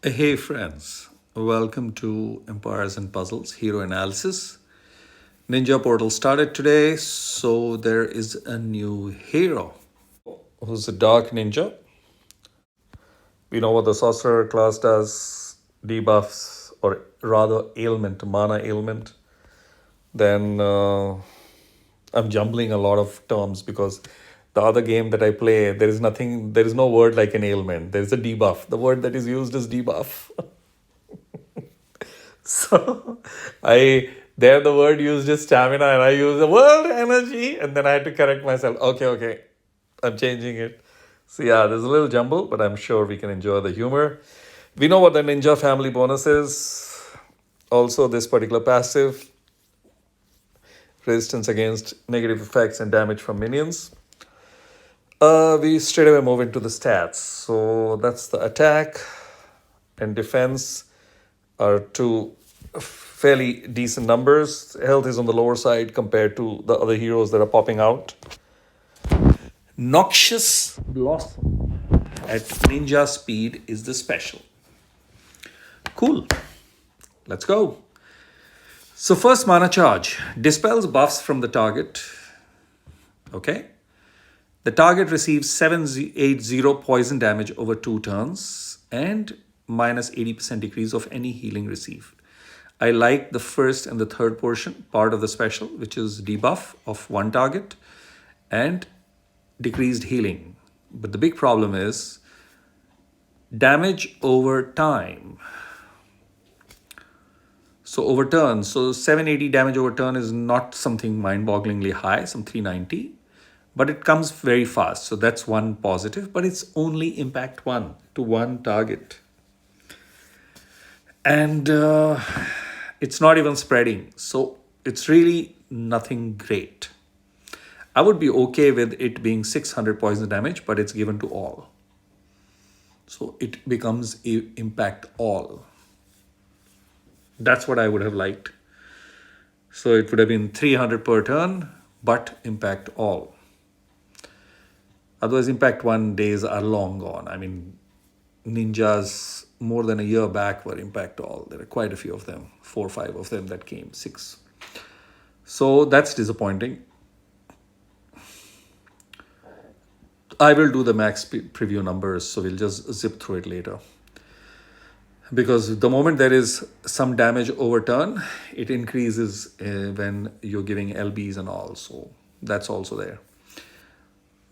Hey friends, welcome to Empires and Puzzles Hero Analysis. Ninja Portal started today, so there is a new hero who's a dark ninja. We know what the sorcerer class does, debuffs, or rather ailment, mana ailment. Then I'm jumbling a lot of terms because the other game that I play, there is no word like an ailment. There is a debuff. The word that is used is debuff. So I there the word used is stamina and I use the word energy and then I had to correct myself. Okay. I'm changing it. So yeah, there's a little jumble, but I'm sure we can enjoy the humor. We know what the ninja family bonus is. Also, this particular passive, resistance against negative effects and damage from minions. We straight away move into the stats. So that's the attack and defense are two fairly decent numbers. Health is on the lower side compared to the other heroes that are popping out. Noxious Blossom at ninja speed is the special. Cool. Let's go. So first mana charge dispels buffs from the target. Okay. The target receives 780 poison damage over 2 turns and minus 80% decrease of any healing received. I like the first and the third portion, part of the special, which is debuff of one target and decreased healing. But the big problem is damage over time. So over turn, so 780 damage over turn is not something mind-bogglingly high, some 390, but it comes very fast. So that's one positive, but it's only impact 1 to one target. And it's not even spreading. So it's really nothing great. I would be okay with it being 600 poison damage, but it's given to all. So it becomes impact all. That's what I would have liked. So it would have been 300 per turn, but impact all. Otherwise, impact 1 days are long gone. I mean, ninjas more than a year back were impact all. There are quite a few of them, 4 or 5 of them that came, 6. So that's disappointing. I will do the max preview numbers, so we'll just zip through it later. Because the moment there is some damage over turn, it increases when you're giving LBs and all. So that's also there.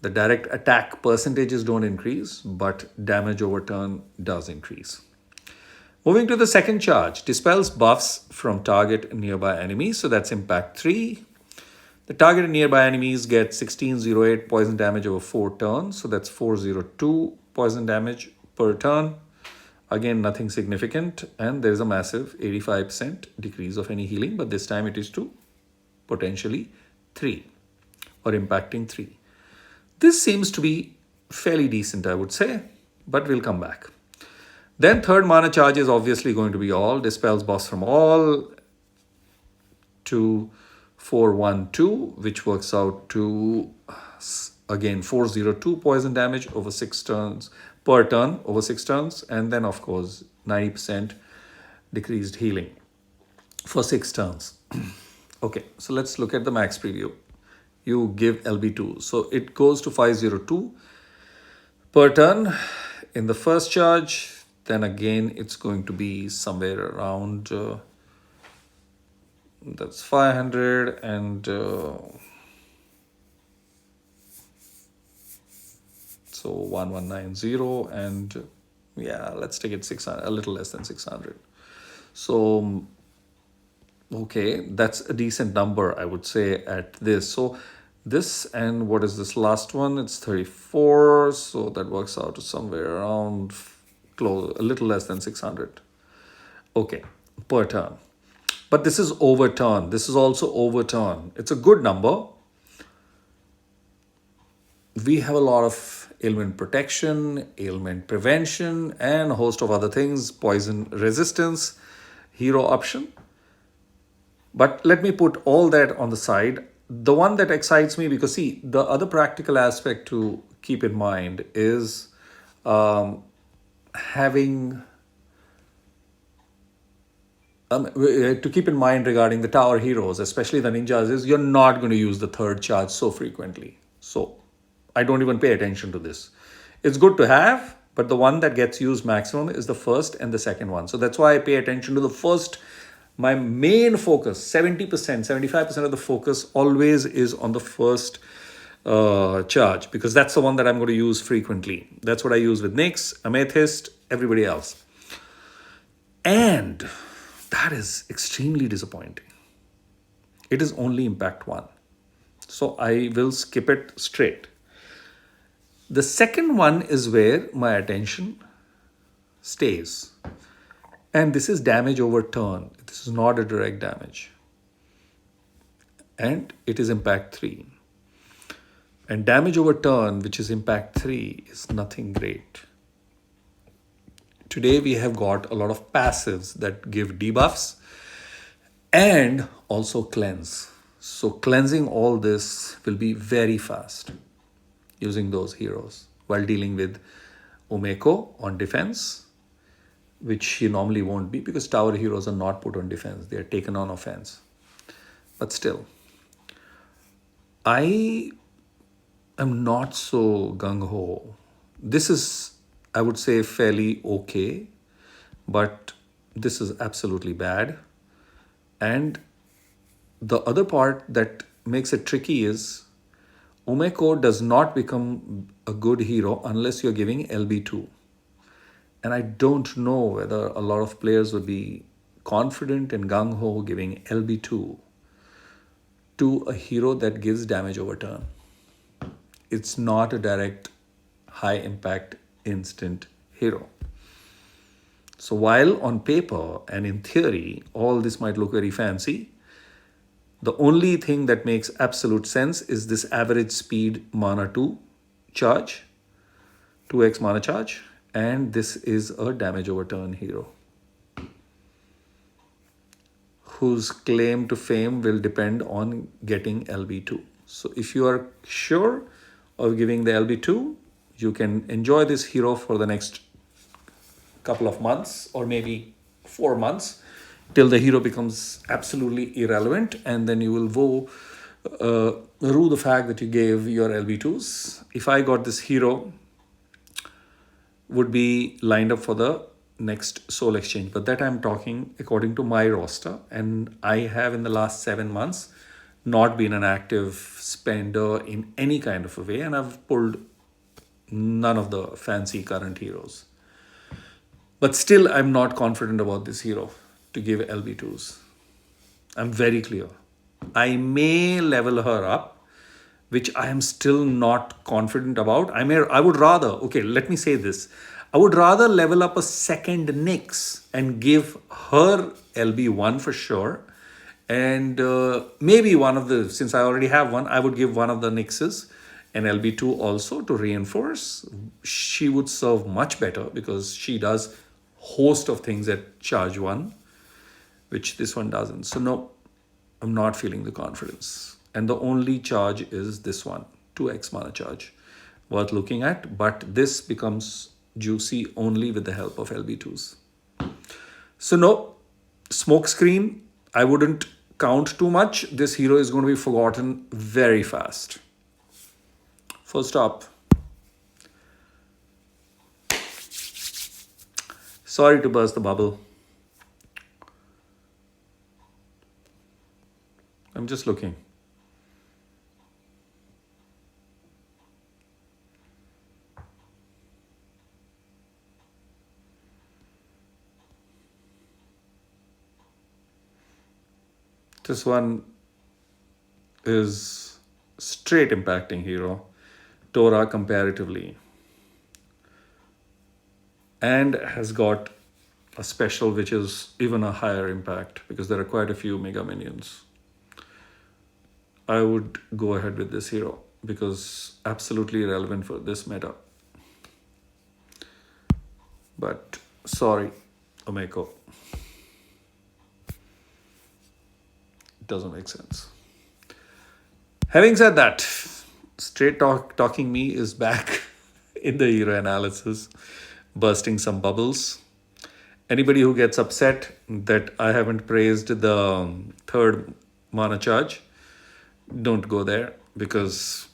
The direct attack percentages don't increase, but damage over turn does increase. Moving to the second charge, dispels buffs from target nearby enemies. So that's impact 3. The targeted nearby enemies get 1608 poison damage over 4 turns. So that's 402 poison damage per turn. Again, nothing significant. And there's a massive 85% decrease of any healing. But this time it is to potentially 3 or impacting 3. This seems to be fairly decent, I would say. But we'll come back. Then third mana charge is obviously going to be all. Dispels buffs from all to 412, which works out to, again, 402 poison damage over 6 turns, per turn over 6 turns. And then, of course, 90% decreased healing for 6 turns. Okay, so let's look at the max preview. You give LB2. So it goes to 502 per turn in the first charge. Then again, it's going to be somewhere around, that's 500 and so 1190 and yeah, let's take it 600, a little less than 600. So, okay, that's a decent number, I would say, at this. So this and what is this last one? It's 34. So that works out to somewhere around close, a little less than 600. Okay, per turn. But this is overturn. This is also overturn. It's a good number. We have a lot of ailment protection, ailment prevention, and a host of other things, poison resistance, hero option. But let me put all that on the side. The one that excites me, because see, the other practical aspect to keep in mind is having To keep in mind regarding the tower heroes, especially the ninjas, is you're not going to use the third charge so frequently. So I don't even pay attention to this. It's good to have, but the one that gets used maximum is the first and the second one. So that's why I pay attention to the first. My main focus, 70%, 75% of the focus always is on the first charge, because that's the one that I'm going to use frequently. That's what I use with Nyx, Amethyst, everybody else. And that is extremely disappointing. It is only impact 1. So I will skip it straight. The second one is where my attention stays. And this is damage over turn. This is not a direct damage. And it is impact 3. And damage over turn, which is impact 3, is nothing great. Today we have got a lot of passives that give debuffs and also cleanse. So cleansing all this will be very fast using those heroes while dealing with Umeko on defense, which he normally won't be because tower heroes are not put on defense. They are taken on offense. But still, I am not so gung-ho. This is, I would say, fairly okay, but this is absolutely bad. And the other part that makes it tricky is Umeko does not become a good hero unless you're giving LB2. And I don't know whether a lot of players would be confident and gung-ho giving LB2 to a hero that gives damage over turn. It's not a direct high impact instant hero. So while on paper and in theory, all this might look very fancy, the only thing that makes absolute sense is this average speed mana 2 charge, 2x mana charge, and this is a damage over turn hero whose claim to fame will depend on getting LB2. So if you are sure of giving the LB2, you can enjoy this hero for the next couple of months or maybe 4 months till the hero becomes absolutely irrelevant, and then you will rue the fact that you gave your LB2s. If I got this hero, would be lined up for the next soul exchange, but that I'm talking according to my roster, and I have in the last 7 months not been an active spender in any kind of a way, and I've pulled none of the fancy current heroes. But still, I'm not confident about this hero to give LB2s. I'm very clear. I may level her up, which I am still not confident about. I would rather, okay, let me say this. I would rather level up a second Nyx and give her LB1 for sure. And maybe one of the, since I already have one, I would give one of the Nyxes an LB2 also to reinforce. She would serve much better because she does host of things at charge 1, which this one doesn't. So no, I'm not feeling the confidence. And the only charge is this one, 2x mana charge, worth looking at. But this becomes juicy only with the help of LB2s. So no, smoke screen, I wouldn't count too much. This hero is going to be forgotten very fast. Full stop. Sorry to burst the bubble. I'm just looking. This one is straight impacting hero, Torah comparatively, and has got a special which is even a higher impact because there are quite a few mega minions. I would go ahead with this hero because absolutely relevant for this meta. But sorry, Umeko. Doesn't make sense. Having said that, straight talking me is back in the hero analysis, bursting some bubbles. Anybody who gets upset that I haven't praised the third mana charge, don't go there, because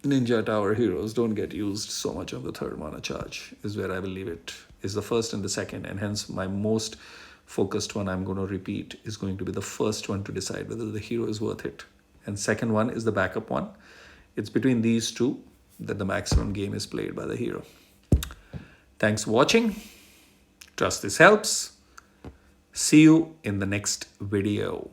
Ninja Tower heroes don't get used so much on the third mana charge, is where I will leave it. Is the first and the second, and hence my most focused one I'm going to repeat is going to be the first one to decide whether the hero is worth it. And second one is the backup one. It's between these two that the maximum game is played by the hero. Thanks for watching. Trust this helps. See you in the next video.